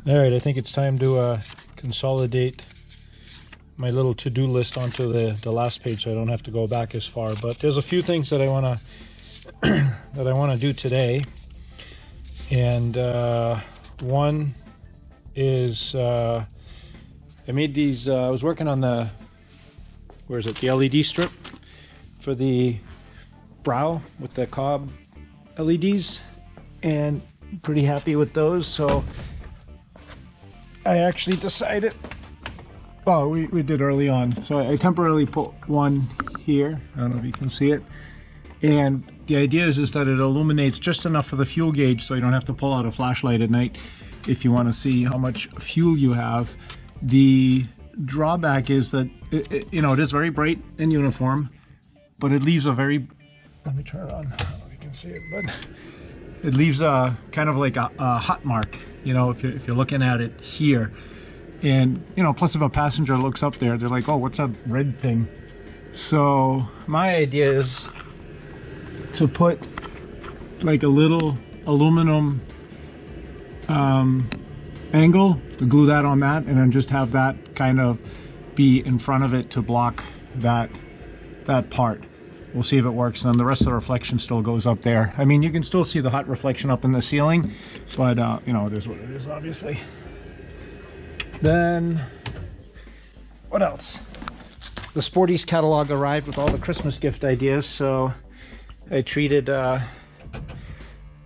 Alright, I think it's time to consolidate my little to-do list onto the last page so I don't have to go back as far. But there's a few things that I want to do today. And one is I made these, I was working on the, where is it, the LED strip for the brow with the cob LEDs, and pretty happy with those. So I actually decided, well, we did early on, so I temporarily put one here. I don't know if you can see it, and the idea is that it illuminates just enough for the fuel gauge so you don't have to pull out a flashlight at night if you want to see how much fuel you have. The drawback is that it is very bright and uniform, but it leaves a very, let me turn it on, I don't know if you can see it, but it leaves a kind of like a hot mark, if you're looking at it here. And plus if a passenger looks up there, they're like, oh, what's that red thing? So my idea is to put like a little aluminum angle to glue that on that, and then just have that kind of be in front of it to block that part. We'll see if it works, and then the rest of the reflection still goes up there. I mean, you can still see the hot reflection up in the ceiling, but it is what it is, obviously. Then what else? The Sporties catalog arrived with all the Christmas gift ideas, so I treated our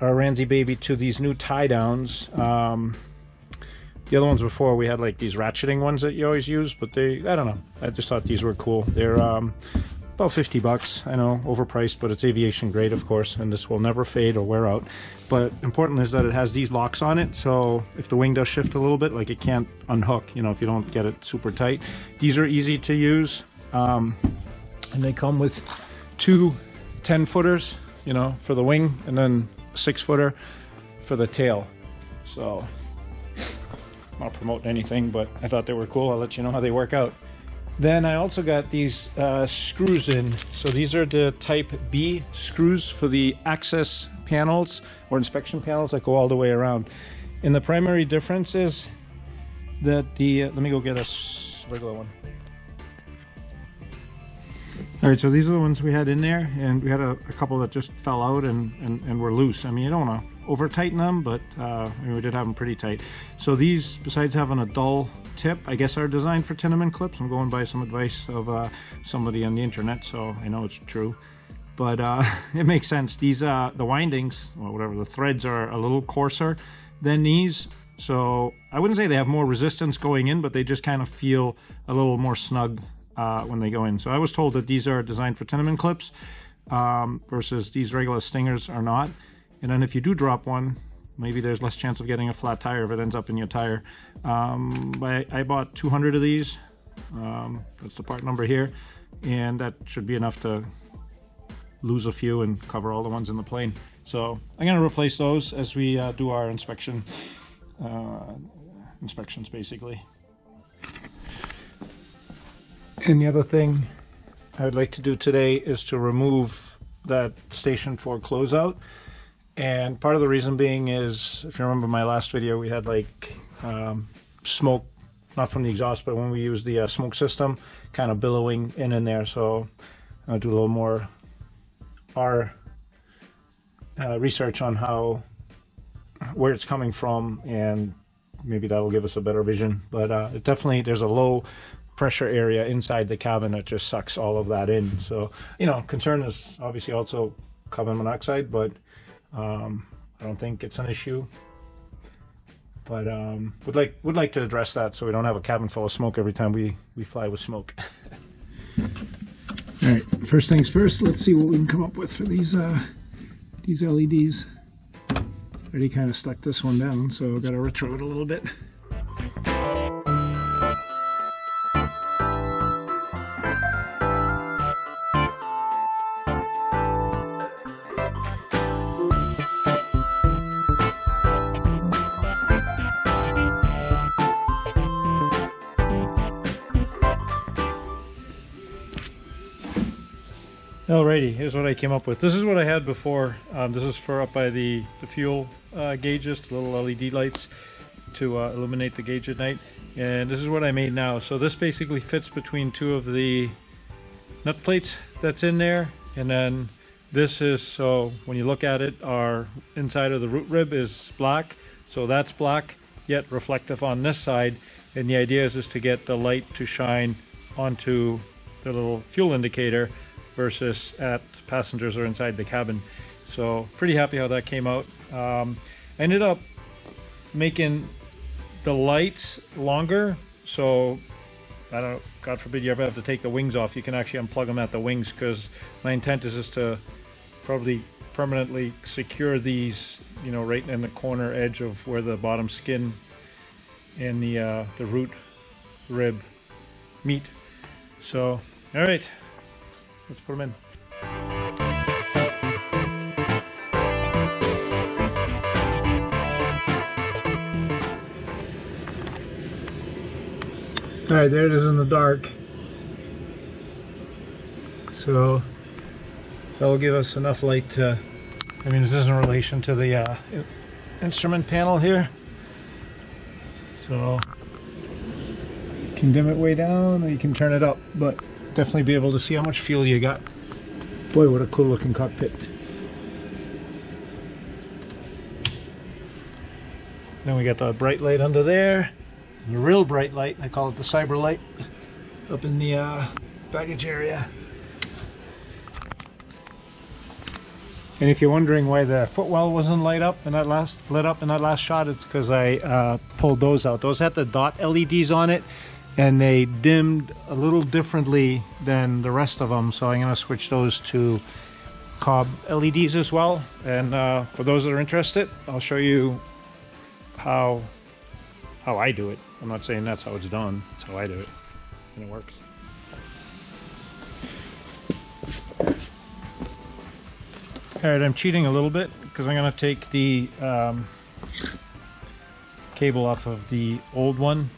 Ransy baby to these new tie downs. The other ones before, we had like these ratcheting ones that you always use, but I don't know, I just thought these were cool. They're about 50 bucks. I know, overpriced, but it's aviation grade, of course, and this will never fade or wear out. But important is that it has these locks on it, so if the wing does shift a little bit, like, it can't unhook, if you don't get it super tight. These are easy to use, and they come with two 10-footers, for the wing, and then a 6-footer for the tail. So I'm not promoting anything, but I thought they were cool. I'll let you know how they work out. Then I also got these screws in. So these are the type B screws for the access panels or inspection panels that go all the way around. And the primary difference is that let me go get a regular one. All right, so these are the ones we had in there, and we had a couple that just fell out and were loose. I mean, you don't want to over tighten them, but we did have them pretty tight. So these, besides having a dull tip, I guess are designed for tenement clips. I'm going by some advice of somebody on the internet, so I know it's true. But it makes sense. These, the windings, or whatever, the threads are a little coarser than these. So I wouldn't say they have more resistance going in, but they just kind of feel a little more snug when they go in. So I was told that these are designed for tenement clips versus these regular stingers are not. And then if you do drop one, maybe there's less chance of getting a flat tire if it ends up in your tire. I bought 200 of these. That's the part number here, and that should be enough to lose a few and cover all the ones in the plane. So I'm going to replace those as we do our inspections basically. And the other thing I would like to do today is to remove that Station 4 closeout. And part of the reason being is, if you remember my last video, we had like smoke, not from the exhaust, but when we use the smoke system, kind of billowing in there. So I'll do a little more research on where it's coming from, and maybe that'll give us a better vision. But it definitely, there's a low pressure area inside the cabin that just sucks all of that in. So, concern is obviously also carbon monoxide, but I don't think it's an issue. But would like to address that so we don't have a cabin full of smoke every time we fly with smoke. All right, first things first, let's see what we can come up with for these LEDs. Already kind of stuck this one down, so I've got to retro it a little bit. Alrighty, here's what I came up with. This is what I had before. This is for up by the fuel gauges, the little LED lights. to illuminate the gauge at night. And this is what I made now. So this basically fits between two of the nut plates that's in there, and then this is, so when you look at it, our inside of the root rib is black, so that's black yet reflective on this side, and the idea is to get the light to shine onto the little fuel indicator versus at passengers or inside the cabin. So pretty happy how that came out. I ended up making the lights longer, so I don't know, God forbid you ever have to take the wings off, you can actually unplug them at the wings, because my intent is just to probably permanently secure these, you know, right in the corner edge of where the bottom skin and the root rib meet. So, all right, let's put them in. All right, there it is in the dark. So that'll give us enough light to, I mean, this is in relation to the instrument panel here. So you can dim it way down or you can turn it up, but definitely be able to see how much fuel you got. Boy, what a cool looking cockpit. Then we got the bright light under there. The real bright light, I call it the cyber light, up in the baggage area. And if you're wondering why the footwell wasn't lit up in that last shot, it's because I pulled those out. Those had the dot LEDs on it, and they dimmed a little differently than the rest of them. So I'm going to switch those to cob LEDs as well. And for those that are interested, I'll show you how I do it. I'm not saying that's how it's done. That's how I do it, and it works. Alright, I'm cheating a little bit because I'm going to take the cable off of the old one.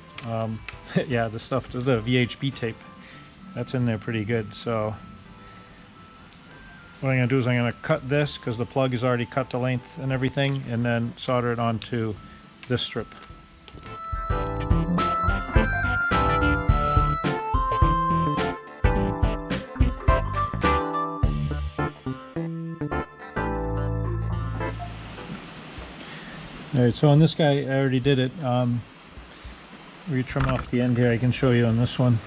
Yeah, the stuff, there's the VHB tape. That's in there pretty good. So what I'm going to do is I'm going to cut this because the plug is already cut to length and everything, and then solder it onto this strip. Alright, so on this guy, I already did it. Where you trim off the end here, I can show you on this one.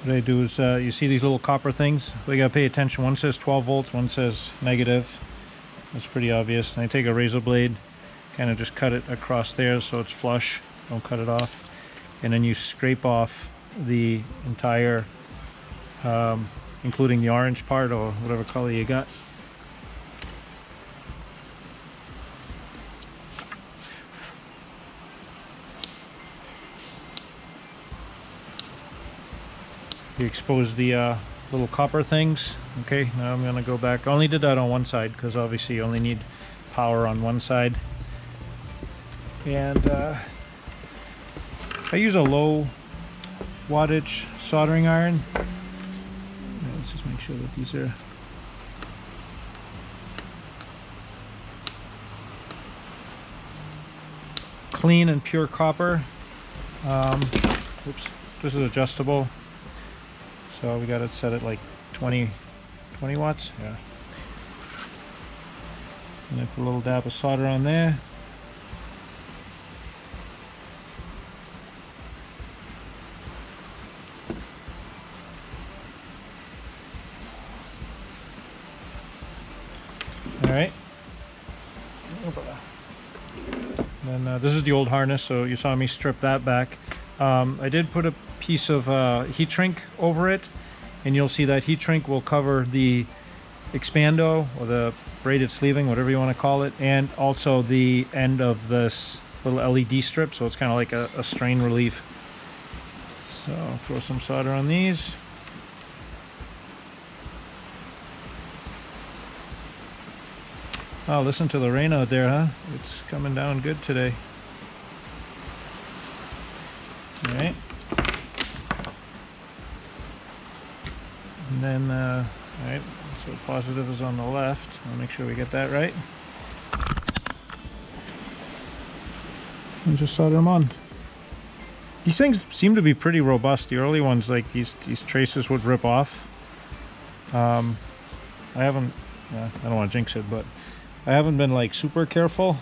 What I do is, you see these little copper things? We gotta pay attention. One says 12 volts, one says negative. That's pretty obvious. And I take a razor blade, kind of just cut it across there so it's flush. Don't cut it off. And then you scrape off the entire, including the orange part or whatever color you got. You expose the little copper things. Okay, now I'm gonna go back. I only did that on one side because obviously you only need power on one side. And I use a low wattage soldering iron. Let's just make sure that these are clean and pure copper. Oops, this is adjustable. So we got it set at like 20 watts. Yeah. And then put a little dab of solder on there. All right. Then this is the old harness, so you saw me strip that back. I did put a piece of heat shrink over it, and you'll see that heat shrink will cover the expando or the braided sleeving, whatever you want to call it, and also the end of this little LED strip, so it's kind of like a strain relief. So throw some solder on these. Oh, listen to the rain out there, huh? It's coming down good today. All right. And then, all right, so positive is on the left. I'll make sure we get that right. and just solder them on. These things seem to be pretty robust. The early ones, like these traces would rip off. I haven't, I don't want to jinx it, but I haven't been like super careful.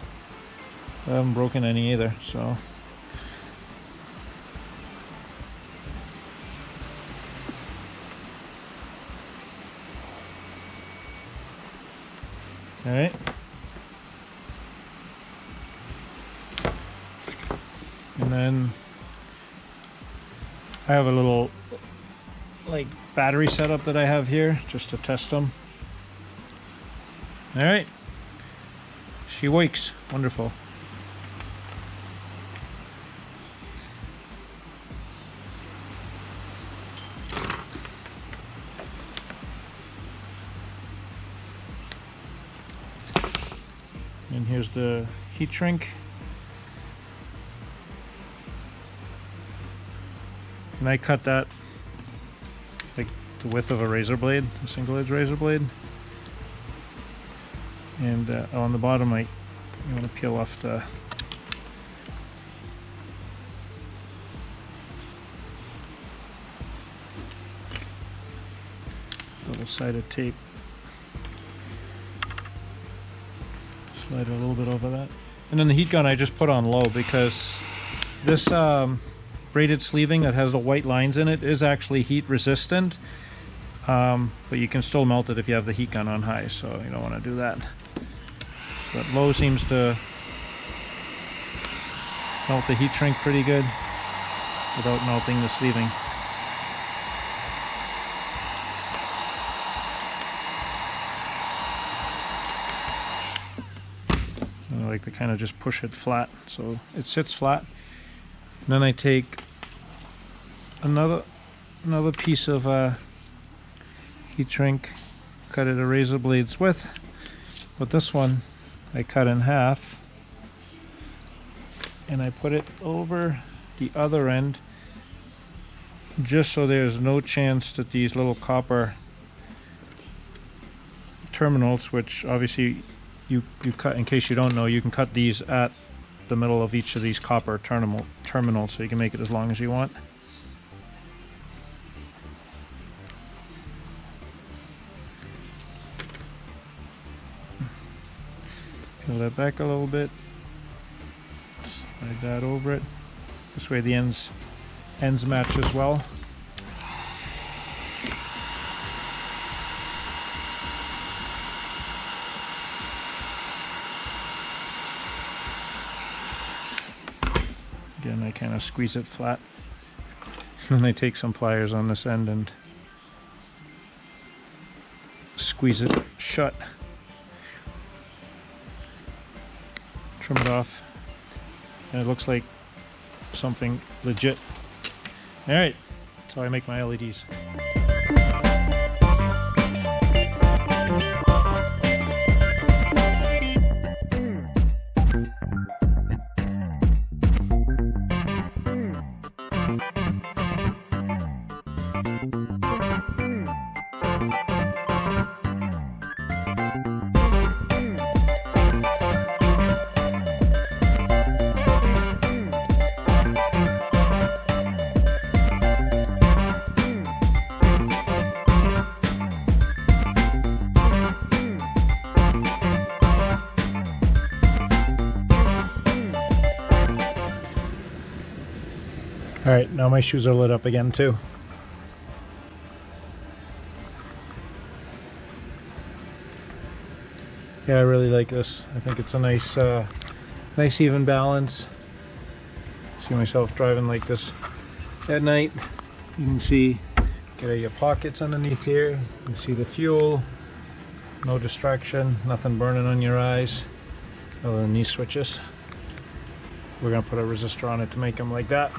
I haven't broken any either, so. All right. And then I have a little like battery setup that I have here just to test them. All right. She works. Wonderful. And here's the heat shrink. And I cut that like the width of a razor blade, a single edge razor blade. And on the bottom, you want to peel off the double-sided tape. Slide a little bit over that. And then the heat gun I just put on low because this braided sleeving that has the white lines in it is actually heat resistant, but you can still melt it if you have the heat gun on high, so you don't want to do that. But low seems to melt the heat shrink pretty good without melting the sleeving. I like to kind of just push it flat so it sits flat. And then I take another piece of heat shrink, cut it a razor blade's width, but this one I cut in half and I put it over the other end just so there's no chance that these little copper terminals, which obviously you cut, in case you don't know, you can cut these at the middle of each of these copper terminals so you can make it as long as you want. Peel that back a little bit, slide that over it. This way the ends match as well. Again, I kind of squeeze it flat. Then I take some pliers on this end and squeeze it shut. Trim it off. And it looks like something legit. Alright, that's how I make my LEDs. Alright, now my shoes are lit up again too. Yeah, I really like this. I think it's a nice nice even balance. See myself driving like this at night. You can see, get your pockets underneath here. You can see the fuel. No distraction, nothing burning on your eyes other than these switches. We're going to put a resistor on it to make them like that.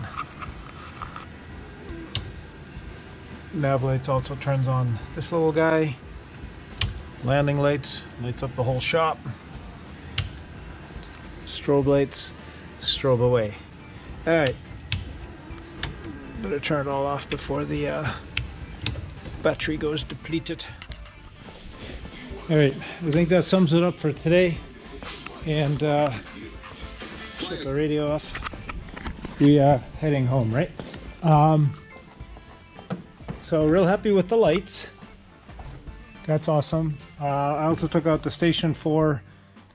Nav lights also turns on this little guy. Landing lights, lights up the whole shop. Strobe lights, strobe away. Alright. Better turn it all off before the battery goes depleted. Alright, I think that sums it up for today. And shut the radio off. We are heading home, right? So real happy with the lights. That's awesome. I also took out the Station 4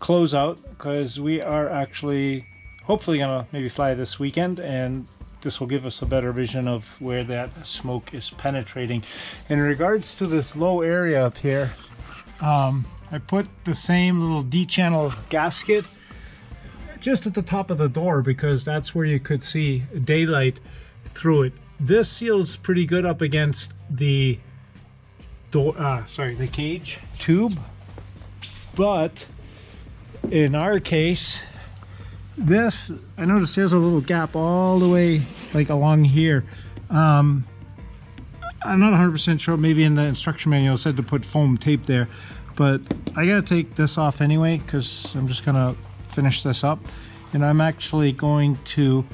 closeout because we are actually hopefully gonna maybe fly this weekend, and this will give us a better vision of where that smoke is penetrating. In regards to this low area up here, I put the same little D-channel gasket just at the top of the door because that's where you could see daylight through it. This seals pretty good up against the door, the cage tube, but in our case, this, I noticed there's a little gap all the way like along here. I'm not 100% sure, maybe in the instruction manual it said to put foam tape there, but I gotta take this off anyway because I'm just gonna finish this up, and I'm actually going to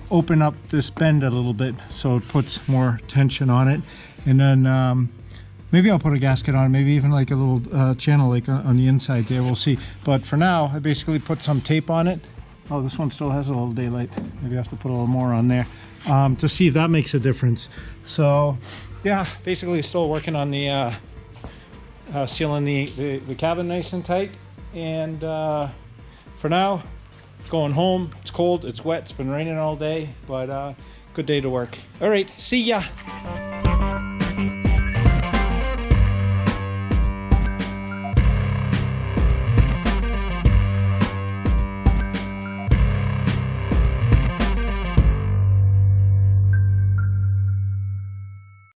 open up this bend a little bit so it puts more tension on it, and then maybe I'll put a gasket on it, maybe even like a little channel like on the inside there, we'll see. But for now I basically put some tape on it. Oh, this one still has a little daylight, maybe I have to put a little more on there to see if that makes a difference. So yeah, basically still working on the sealing the cabin nice and tight, and for now going home. It's cold, it's wet, it's been raining all day, but good day to work. All right, see ya.